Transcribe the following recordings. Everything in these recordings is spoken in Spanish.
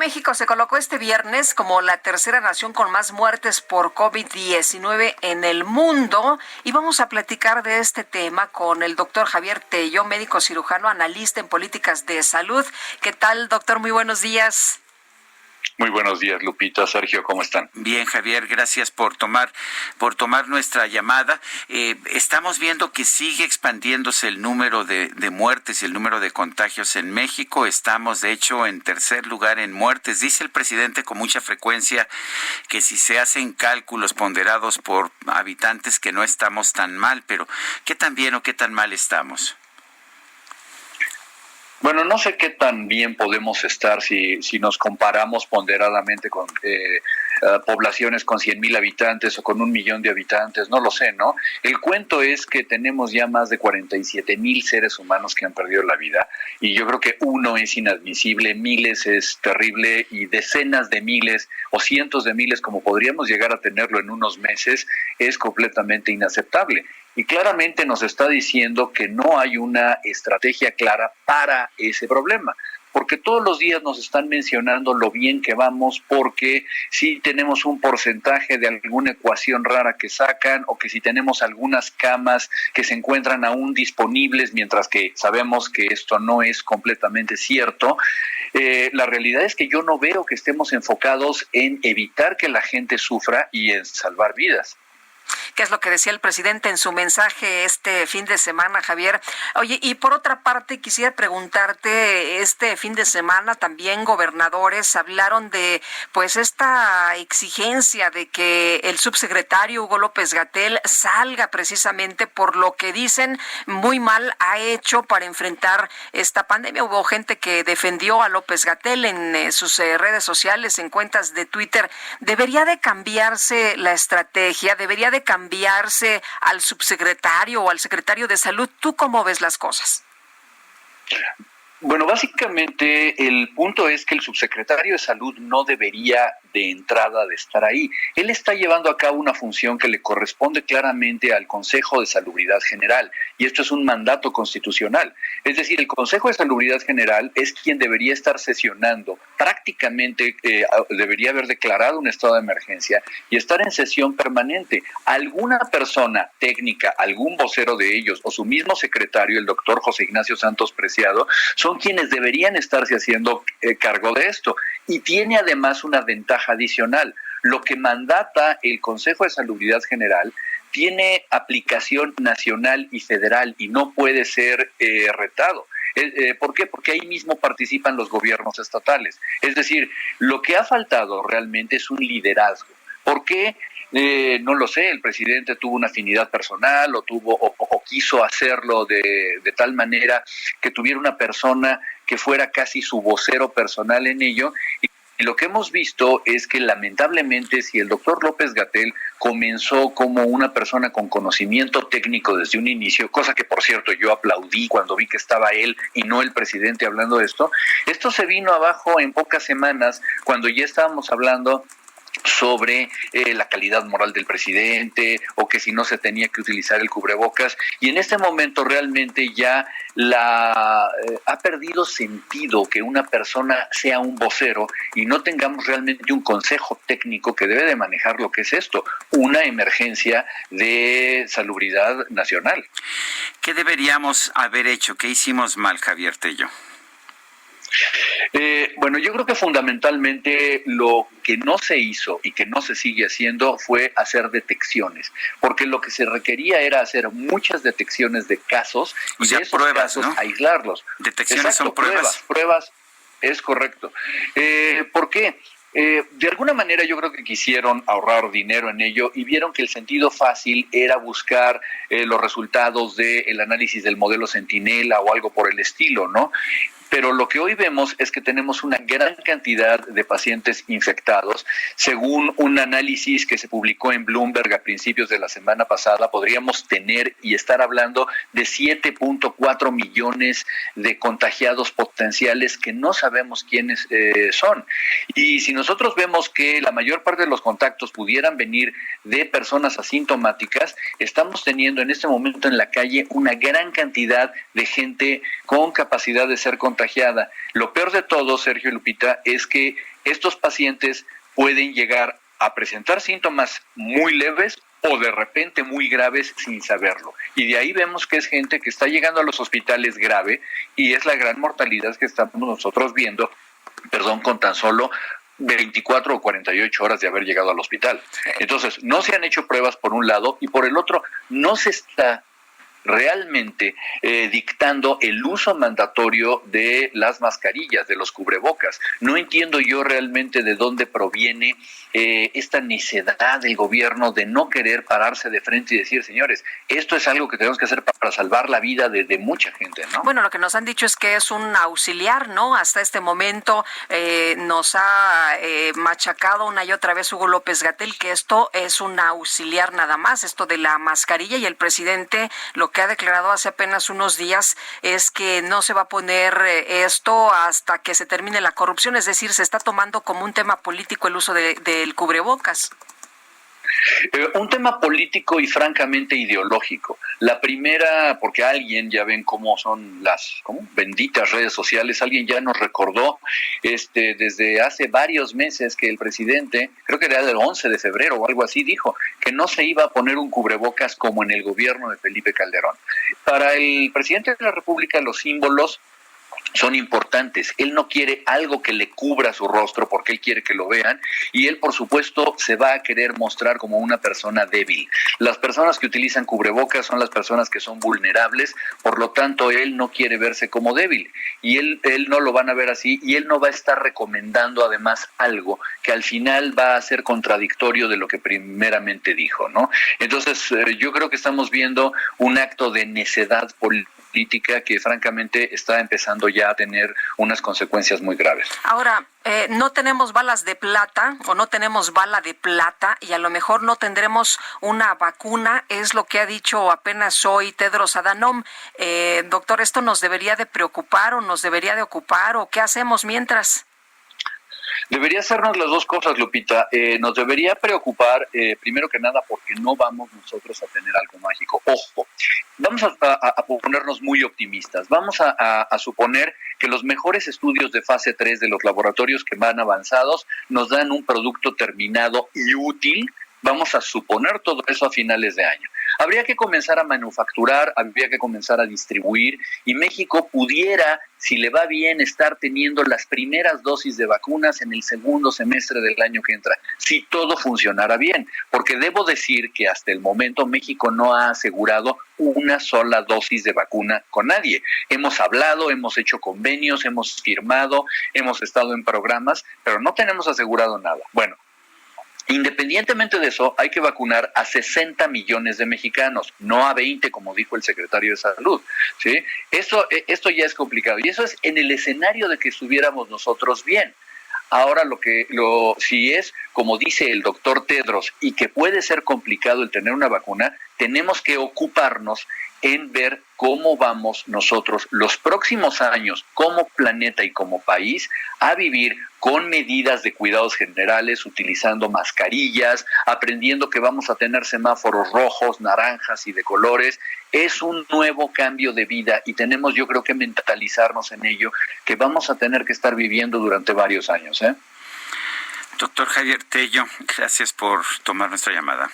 México se colocó este viernes como la tercera nación con más muertes por COVID-19 en el mundo y vamos a platicar de este tema con el doctor Javier Tello, médico cirujano, analista en políticas de salud. ¿Qué tal, doctor? Muy buenos días. Muy buenos días, Lupita, Sergio, ¿cómo están? Bien, Javier, gracias por tomar nuestra llamada. Estamos viendo que sigue expandiéndose el número de muertes y el número de contagios en México. Estamos, de hecho, en tercer lugar en muertes. Dice el presidente con mucha frecuencia que si se hacen cálculos ponderados por habitantes que no estamos tan mal, pero ¿qué tan bien o qué tan mal estamos? Bueno, no sé qué tan bien podemos estar si nos comparamos ponderadamente con poblaciones con 100,000 habitantes o con 1,000,000 de habitantes, no lo sé, ¿no? El cuento es que tenemos ya más de 47,000 seres humanos que han perdido la vida y yo creo que uno es inadmisible, miles es terrible y decenas de miles o cientos de miles, como podríamos llegar a tenerlo en unos meses, es completamente inaceptable. Y claramente nos está diciendo que no hay una estrategia clara para ese problema, porque todos los días nos están mencionando lo bien que vamos, porque si tenemos un porcentaje de alguna ecuación rara que sacan, o que si tenemos algunas camas que se encuentran aún disponibles, mientras que sabemos que esto no es completamente cierto. La realidad es que yo no veo que estemos enfocados en evitar que la gente sufra y en salvar vidas. ¿Qué es lo que decía el presidente en su mensaje este fin de semana, Javier? Oye, y por otra parte, quisiera preguntarte, este fin de semana también gobernadores hablaron de, pues, esta exigencia de que el subsecretario Hugo López-Gatell salga precisamente por lo que dicen muy mal ha hecho para enfrentar esta pandemia. Hubo gente que defendió a López-Gatell en sus redes sociales, en cuentas de Twitter. ¿Debería de cambiarse la estrategia? ¿Debería de cambiarse al subsecretario o al secretario de salud? ¿Tú cómo ves las cosas? Bueno, básicamente el punto es que el subsecretario de Salud no debería de entrada de estar ahí. Él está llevando a cabo una función que le corresponde claramente al Consejo de Salubridad General, y esto es un mandato constitucional. Es decir, el Consejo de Salubridad General es quien debería estar sesionando, prácticamente debería haber declarado un estado de emergencia y estar en sesión permanente. Alguna persona técnica, algún vocero de ellos o su mismo secretario, el doctor José Ignacio Santos Preciado, son quienes deberían estarse haciendo cargo de esto. Y tiene además una ventaja adicional. Lo que mandata el Consejo de Salubridad General tiene aplicación nacional y federal y no puede ser retado. ¿Por qué? Porque ahí mismo participan los gobiernos estatales. Es decir, lo que ha faltado realmente es un liderazgo. ¿Por qué? No lo sé, el presidente tuvo una afinidad personal o quiso hacerlo de tal manera que tuviera una persona que fuera casi su vocero personal en ello. Y lo que hemos visto es que lamentablemente si el doctor López-Gatell comenzó como una persona con conocimiento técnico desde un inicio, cosa que por cierto yo aplaudí cuando vi que estaba él y no el presidente hablando de esto se vino abajo en pocas semanas cuando ya estábamos hablando sobre la calidad moral del presidente o que si no se tenía que utilizar el cubrebocas, y en este momento realmente ya ha perdido sentido que una persona sea un vocero y no tengamos realmente un consejo técnico que debe de manejar lo que es esto, una emergencia de salubridad nacional. ¿Qué deberíamos haber hecho? ¿Qué hicimos mal, Javier Tello? Bueno, yo creo que fundamentalmente lo que no se hizo y que no se sigue haciendo fue hacer detecciones, porque lo que se requería era hacer muchas detecciones de casos y de esos pruebas, casos, ¿no? Aislarlos. Detecciones. Exacto, son pruebas, es correcto. ¿Por qué? De alguna manera yo creo que quisieron ahorrar dinero en ello y vieron que el sentido fácil era buscar los resultados del análisis del modelo Centinela o algo por el estilo, ¿no? Pero lo que hoy vemos es que tenemos una gran cantidad de pacientes infectados. Según un análisis que se publicó en Bloomberg a principios de la semana pasada, podríamos tener y estar hablando de 7.4 millones de contagiados potenciales que no sabemos quiénes son. Y si nosotros vemos que la mayor parte de los contactos pudieran venir de personas asintomáticas, estamos teniendo en este momento en la calle una gran cantidad de gente con capacidad de ser contagiada. Lo peor de todo, Sergio y Lupita, es que estos pacientes pueden llegar a presentar síntomas muy leves o de repente muy graves sin saberlo. Y de ahí vemos que es gente que está llegando a los hospitales grave y es la gran mortalidad que estamos nosotros viendo, con tan solo 24 o 48 horas de haber llegado al hospital. Entonces, no se han hecho pruebas por un lado y por el otro no se está realmente dictando el uso mandatorio de las mascarillas, de los cubrebocas. No entiendo yo realmente de dónde proviene esta necedad del gobierno de no querer pararse de frente y decir, señores, esto es algo que tenemos que hacer para salvar la vida de mucha gente, ¿no? Bueno, lo que nos han dicho es que es un auxiliar, ¿no? Hasta este momento nos ha machacado una y otra vez Hugo López-Gatell que esto es un auxiliar nada más, esto de la mascarilla, y el presidente lo que ha declarado hace apenas unos días es que no se va a poner esto hasta que se termine la corrupción, es decir, se está tomando como un tema político el uso del cubrebocas. Un tema político y francamente ideológico. La primera, porque alguien, ya ven cómo son las benditas redes sociales, alguien ya nos recordó desde hace varios meses que el presidente, creo que era el 11 de febrero o algo así, dijo que no se iba a poner un cubrebocas como en el gobierno de Felipe Calderón. Para el presidente de la República los símbolos son importantes. Él no quiere algo que le cubra su rostro porque él quiere que lo vean, y él, por supuesto, se va a querer mostrar como una persona débil. Las personas que utilizan cubrebocas son las personas que son vulnerables, por lo tanto, él no quiere verse como débil, y él no lo van a ver así, y él no va a estar recomendando además algo que al final va a ser contradictorio de lo que primeramente dijo, ¿no? Entonces, yo creo que estamos viendo un acto de necedad política que francamente está empezando ya a tener unas consecuencias muy graves. Ahora, no tenemos balas de plata o no tenemos bala de plata y a lo mejor no tendremos una vacuna, es lo que ha dicho apenas hoy Tedros Adhanom. Doctor, ¿esto nos debería de preocupar o nos debería de ocupar o qué hacemos mientras? Debería hacernos las dos cosas, Lupita. Nos debería preocupar, primero que nada, porque no vamos nosotros a tener algo mágico. Ojo, vamos a ponernos muy optimistas. Vamos a suponer que los mejores estudios de fase 3 de los laboratorios que van avanzados nos dan un producto terminado y útil. Vamos a suponer todo eso a finales de año. Habría que comenzar a manufacturar, habría que comenzar a distribuir, y México pudiera, si le va bien, estar teniendo las primeras dosis de vacunas en el segundo semestre del año que entra, si todo funcionara bien, porque debo decir que hasta el momento México no ha asegurado una sola dosis de vacuna con nadie. Hemos hablado, hemos hecho convenios, hemos firmado, hemos estado en programas, pero no tenemos asegurado nada. Bueno, independientemente de eso, hay que vacunar a 60 millones de mexicanos, no a 20, como dijo el secretario de Salud, ¿sí? Esto ya es complicado, y eso es en el escenario de que estuviéramos nosotros bien. Ahora, si es, como dice el doctor Tedros, y que puede ser complicado el tener una vacuna, tenemos que ocuparnos en ver cómo vamos nosotros los próximos años como planeta y como país a vivir con medidas de cuidados generales, utilizando mascarillas, aprendiendo que vamos a tener semáforos rojos, naranjas y de colores. Es un nuevo cambio de vida y tenemos, yo creo, que mentalizarnos en ello, que vamos a tener que estar viviendo durante varios años. Doctor Javier Tello, gracias por tomar nuestra llamada.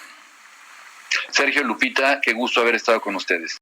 Sergio, Lupita, qué gusto haber estado con ustedes.